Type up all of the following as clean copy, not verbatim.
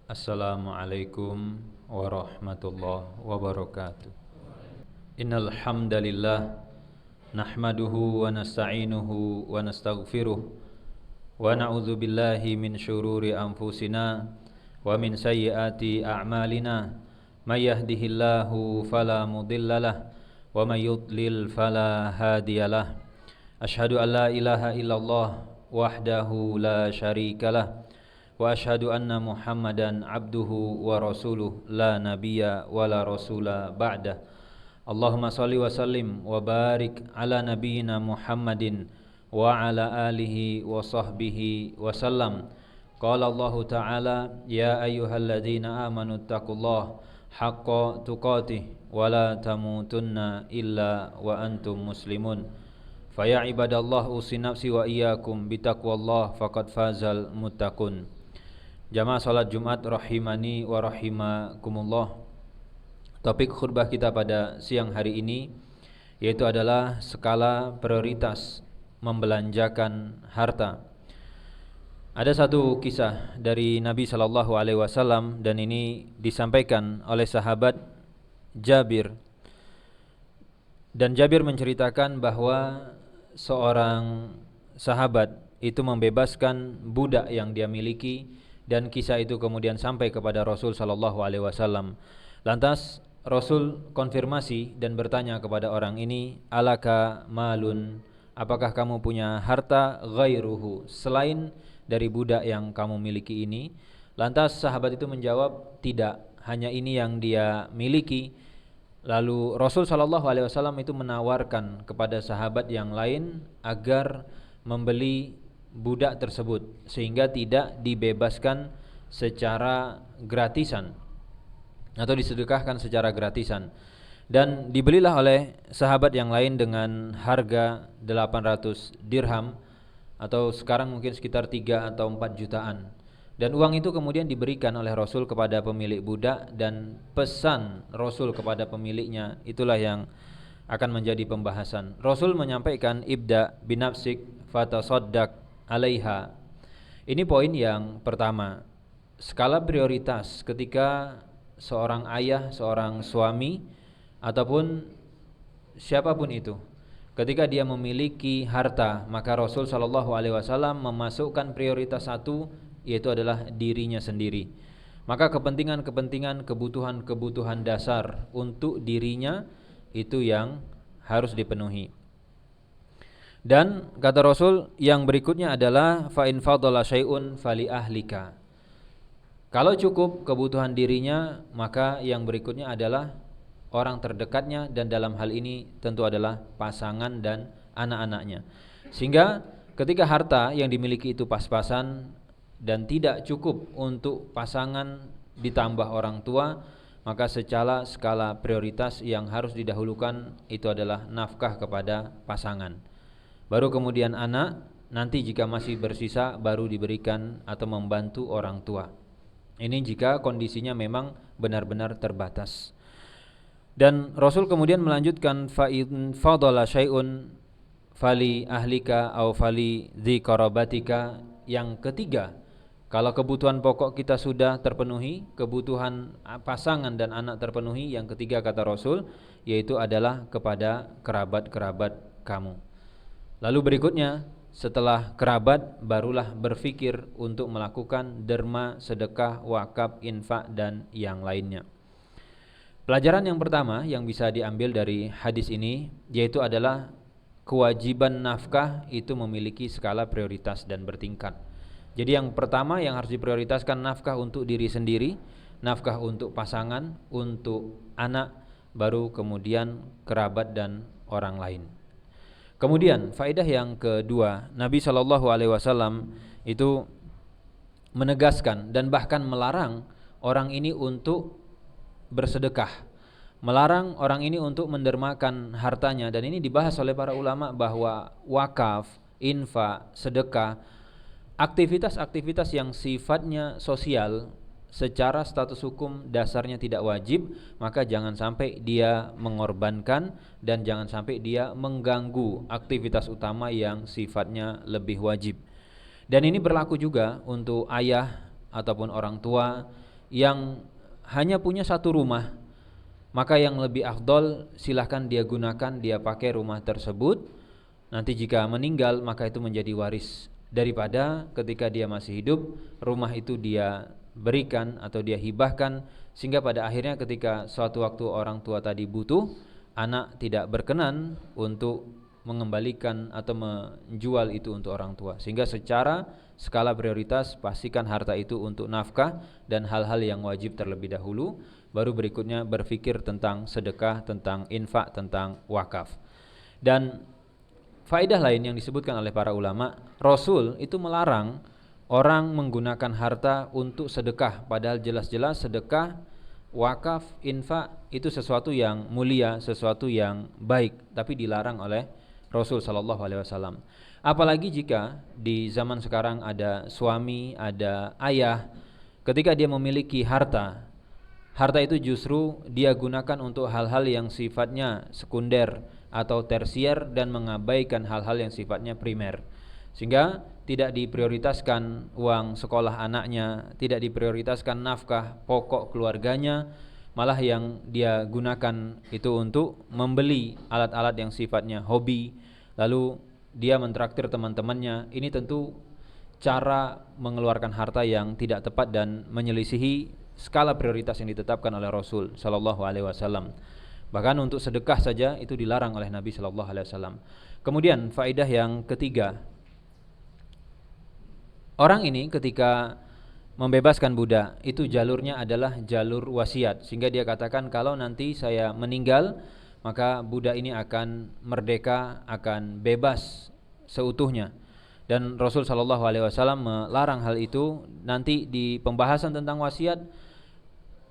Assalamualaikum warahmatullahi wabarakatuh. Innal hamdalillah nahmaduhu wa nasta'inuhu wa nastaghfiruh wa na'udzu billahi min syururi anfusina wa min sayyiati a'malina may yahdihillahu fala mudhillalah wa may yudlil fala hadiyalah. Asyhadu an la ilaha illallah wahdahu la syarikalah wa asyhadu anna Muhammadan abduhu wa rasuluh la nabiyya wa la rasula ba'dah. Allahumma salli wa sallim wa barik ala nabiyyina Muhammadin wa ala alihi wa sahbihi wa sallam. Qala Allah ta'ala ya ayyuhalladzina amanu taqullaha haqqa tuqatih wa la tamutunna illa wa antum muslimun. Faya ibadallah usi nafsi wa iyyakum bitaqwallah faqad fazal muttaqun. Jamaah salat Jumat rahimani wa rahimakumullah. Topik khutbah kita pada siang hari ini yaitu adalah skala prioritas membelanjakan harta. Ada satu kisah dari Nabi sallallahu alaihi wasallam dan ini disampaikan oleh sahabat Jabir. Dan Jabir menceritakan bahwa seorang sahabat itu membebaskan budak yang dia miliki, dan kisah itu kemudian sampai kepada Rasul sallallahu alaihi wasallam. Lantas Rasul konfirmasi dan bertanya kepada orang ini, alaka malun, apakah kamu punya harta ghairuhu, selain dari budak yang kamu miliki ini? Lantas sahabat itu menjawab, tidak, hanya ini yang dia miliki. Lalu Rasul sallallahu alaihi wasallam itu menawarkan kepada sahabat yang lain agar membeli budak tersebut sehingga tidak dibebaskan secara gratisan atau disedekahkan secara gratisan, dan dibelilah oleh sahabat yang lain dengan harga 800 dirham atau sekarang mungkin sekitar 3 atau 4 jutaan. Dan uang itu kemudian diberikan oleh Rasul kepada pemilik budak, dan pesan Rasul kepada pemiliknya itulah yang akan menjadi pembahasan. Rasul menyampaikan ibda binafsik fatasaddaq alaiha. Ini poin yang pertama. Skala prioritas ketika seorang ayah, seorang suami ataupun siapapun itu, ketika dia memiliki harta, maka Rasul sallallahu alaihi wasallam memasukkan prioritas satu, yaitu adalah dirinya sendiri. Maka kepentingan-kepentingan, kebutuhan-kebutuhan dasar untuk dirinya itu yang harus dipenuhi. Dan kata Rasul yang berikutnya adalah fa in fadala syai'un fali ahlika. Kalau cukup kebutuhan dirinya, maka yang berikutnya adalah orang terdekatnya, dan dalam hal ini tentu adalah pasangan dan anak-anaknya. Sehingga ketika harta yang dimiliki itu pas-pasan dan tidak cukup untuk pasangan ditambah orang tua, maka secara skala prioritas yang harus didahulukan itu adalah nafkah kepada pasangan. Baru kemudian anak, nanti jika masih bersisa baru diberikan atau membantu orang tua. Ini jika kondisinya memang benar-benar terbatas. Dan Rasul kemudian melanjutkan fa in fadala syai'un fali ahlika au fali dzi qarabatika. Yang ketiga, kalau kebutuhan pokok kita sudah terpenuhi, kebutuhan pasangan dan anak terpenuhi, yang ketiga kata Rasul yaitu adalah kepada kerabat-kerabat kamu. Lalu berikutnya setelah kerabat barulah berfikir untuk melakukan derma, sedekah, wakaf, infak dan yang lainnya. Pelajaran yang pertama yang bisa diambil dari hadis ini yaitu adalah kewajiban nafkah itu memiliki skala prioritas dan bertingkat. Jadi yang pertama yang harus diprioritaskan nafkah untuk diri sendiri, nafkah untuk pasangan, untuk anak, baru kemudian kerabat dan orang lain. Kemudian faedah yang kedua, Nabi SAW itu menegaskan dan bahkan melarang orang ini untuk bersedekah, melarang orang ini untuk mendermakan hartanya. Dan ini dibahas oleh para ulama bahwa wakaf, infak, sedekah, aktivitas-aktivitas yang sifatnya sosial secara status hukum dasarnya tidak wajib, maka jangan sampai dia mengorbankan dan jangan sampai dia mengganggu aktivitas utama yang sifatnya lebih wajib. Dan ini berlaku juga untuk ayah ataupun orang tua yang hanya punya satu rumah, maka yang lebih afdol silahkan dia gunakan, dia pakai rumah tersebut. Nanti jika meninggal maka itu menjadi waris, daripada ketika dia masih hidup rumah itu dia berikan atau dia hibahkan, sehingga pada akhirnya ketika suatu waktu orang tua tadi butuh, anak tidak berkenan untuk mengembalikan atau menjual itu untuk orang tua. Sehingga secara skala prioritas pastikan harta itu untuk nafkah dan hal-hal yang wajib terlebih dahulu, baru berikutnya berpikir tentang sedekah, tentang infak, tentang wakaf. Dan faedah lain yang disebutkan oleh para ulama, Rasul itu melarang orang menggunakan harta untuk sedekah, padahal jelas-jelas sedekah, wakaf, infak itu sesuatu yang mulia, sesuatu yang baik, tapi dilarang oleh Rasul sallallahu alaihi wasallam. Apalagi jika di zaman sekarang ada suami, ada ayah, ketika dia memiliki harta, harta itu justru dia gunakan untuk hal-hal yang sifatnya sekunder atau tersier dan mengabaikan hal-hal yang sifatnya primer. Sehingga tidak diprioritaskan uang sekolah anaknya, tidak diprioritaskan nafkah pokok keluarganya, malah yang dia gunakan itu untuk membeli alat-alat yang sifatnya hobi, lalu dia mentraktir teman-temannya. Ini tentu cara mengeluarkan harta yang tidak tepat dan menyelisihi skala prioritas yang ditetapkan oleh Rasul sallallahu alaihi wasallam. Bahkan untuk sedekah saja itu dilarang oleh Nabi sallallahu alaihi wasallam. Kemudian faedah yang ketiga, orang ini ketika membebaskan budak itu jalurnya adalah jalur wasiat, sehingga dia katakan kalau nanti saya meninggal maka budak ini akan merdeka, akan bebas seutuhnya. Dan Rasul sallallahu alaihi wasallam melarang hal itu. Nanti di pembahasan tentang wasiat,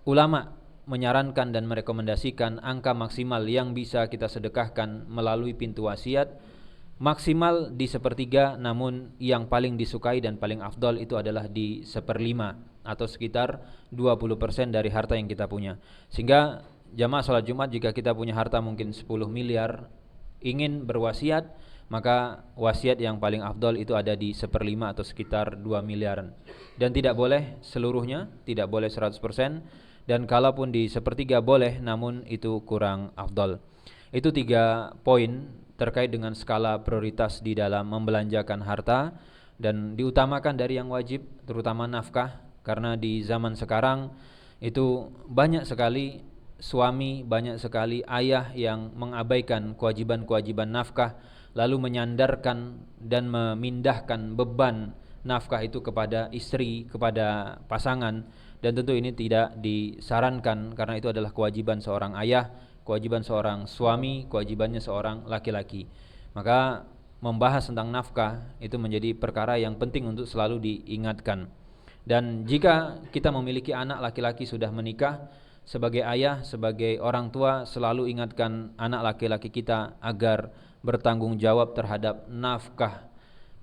ulama menyarankan dan merekomendasikan angka maksimal yang bisa kita sedekahkan melalui pintu wasiat maksimal di 1/3, namun yang paling disukai dan paling afdol itu adalah di 1/5 atau sekitar 20% dari harta yang kita punya. Sehingga jamaah sholat Jumat, jika kita punya harta mungkin 10 miliar ingin berwasiat, maka wasiat yang paling afdol itu ada di 1/5 atau sekitar 2 miliaran. Dan tidak boleh seluruhnya, tidak boleh 100%, dan kalaupun di 1/3 boleh, namun itu kurang afdol. Itu 3 poin terkait dengan skala prioritas di dalam membelanjakan harta, dan diutamakan dari yang wajib, terutama nafkah, karena di zaman sekarang itu banyak sekali suami, banyak sekali ayah yang mengabaikan kewajiban-kewajiban nafkah, lalu menyandarkan dan memindahkan beban nafkah itu kepada istri, kepada pasangan. Dan tentu ini tidak disarankan, karena itu adalah kewajiban seorang ayah, kewajiban seorang suami, kewajibannya seorang laki-laki. Maka membahas tentang nafkah itu menjadi perkara yang penting untuk selalu diingatkan. Dan jika kita memiliki anak laki-laki sudah menikah, sebagai ayah, sebagai orang tua, selalu ingatkan anak laki-laki kita agar bertanggung jawab terhadap nafkah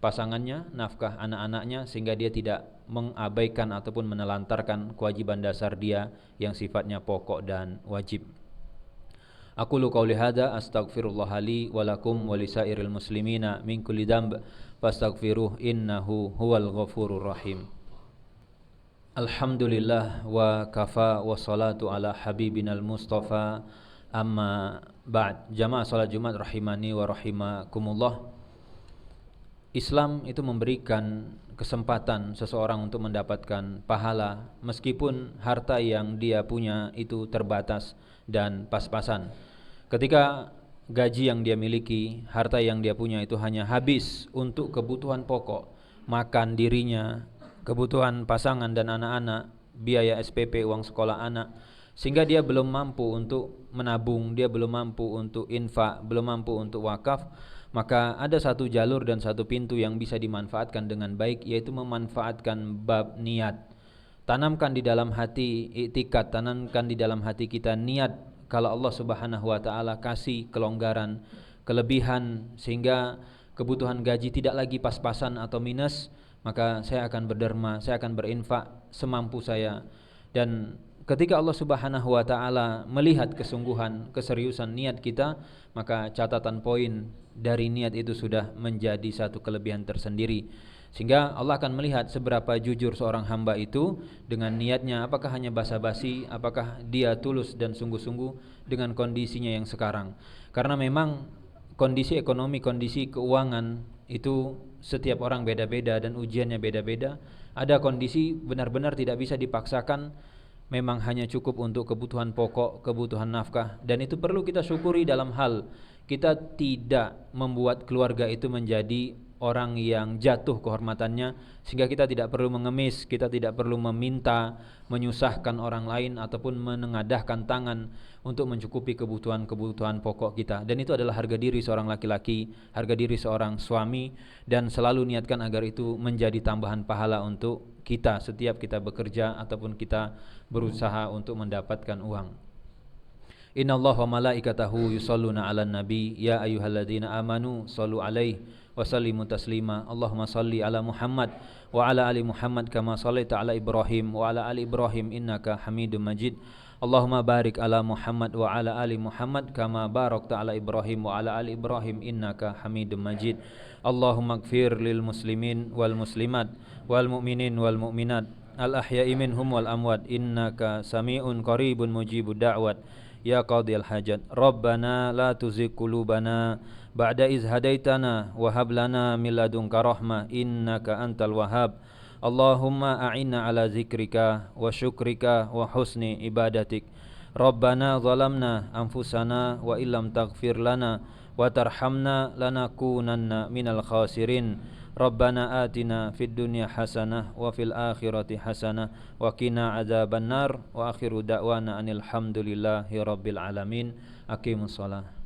pasangannya, nafkah anak-anaknya, sehingga dia tidak mengabaikan ataupun menelantarkan kewajiban dasar dia yang sifatnya pokok dan wajib. Aqulu qauli hadza astaghfirullah li wa lakum wa lisairil muslimina min kulli dhanb fastaghfiruh innahu huwal ghafurur rahim. Alhamdulillah wa kafa wa salatu ala habibinal mustafa, amma ba'd. Jamaah salat Jumat rahimani wa rahimakumullah. Islam itu memberikan kesempatan seseorang untuk mendapatkan pahala meskipun harta yang dia punya itu terbatas dan pas-pasan. Ketika gaji yang dia miliki, harta yang dia punya itu hanya habis untuk kebutuhan pokok, makan dirinya, kebutuhan pasangan dan anak-anak, biaya SPP, uang sekolah anak, sehingga dia belum mampu untuk menabung, dia belum mampu untuk infak, belum mampu untuk wakaf, maka ada satu jalur dan satu pintu yang bisa dimanfaatkan dengan baik, yaitu memanfaatkan bab niat. Tanamkan di dalam hati iktikad, tanamkan di dalam hati kita niat kalau Allah Subhanahu wa taala kasih kelonggaran, kelebihan, sehingga kebutuhan gaji tidak lagi pas-pasan atau minus, maka saya akan berderma, saya akan berinfak semampu saya. Dan ketika Allah Subhanahu wa taala melihat kesungguhan, keseriusan niat kita, maka catatan poin dari niat itu sudah menjadi satu kelebihan tersendiri. Sehingga Allah akan melihat seberapa jujur seorang hamba itu dengan niatnya, apakah hanya basa-basi, apakah dia tulus dan sungguh-sungguh dengan kondisinya yang sekarang. Karena memang kondisi ekonomi, kondisi keuangan itu setiap orang beda-beda dan ujiannya beda-beda. Ada kondisi benar-benar tidak bisa dipaksakan, memang hanya cukup untuk kebutuhan pokok, kebutuhan nafkah, dan itu perlu kita syukuri dalam hal kita tidak membuat keluarga itu menjadi orang yang jatuh kehormatannya, sehingga kita tidak perlu mengemis, kita tidak perlu meminta, menyusahkan orang lain ataupun menengadahkan tangan untuk mencukupi kebutuhan-kebutuhan pokok kita. Dan itu adalah harga diri seorang laki-laki, harga diri seorang suami, dan selalu niatkan agar itu menjadi tambahan pahala untuk kita setiap kita bekerja ataupun kita berusaha untuk mendapatkan uang. Innallaha wa malaikatahu yusholluna 'alan nabi ya ayyuhalladzina amanu shallu 'alaihi wa sallimu taslima. Allahumma shalli 'ala Muhammad wa 'ala ali Muhammad kama shallaita 'ala Ibrahim wa 'ala ali Ibrahim innaka Hamidum Majid. Allahumma barik 'ala Muhammad wa 'ala ali Muhammad kama barakta 'ala Ibrahim wa 'ala ali Ibrahim innaka Hamidum Majid. Allahumma ighfir lil muslimin wal muslimat wal mu'minin wal mu'minat al ahya'i minhum wal amwat innaka sami'un qaribun mujibud da'wat. Ya qadhiyal hajat, Rabbana la tuzigh qulubana ba'da iz hadaitana wa hab lana min ladunka rahmah innaka antal wahhab. Allahumma a'inna ala zikrika wa syukrika wa husni ibadatik. Rabbana zalamna anfusana wa illam taghfir lana wa tarhamna lanakunanna minal khasirin. Rabbana atina fid dunya hasanah wa fil akhirati hasanah wa qina adzabannar wa akhiru da'wana anil hamdulillahi rabbil alamin. Aqimus shalah.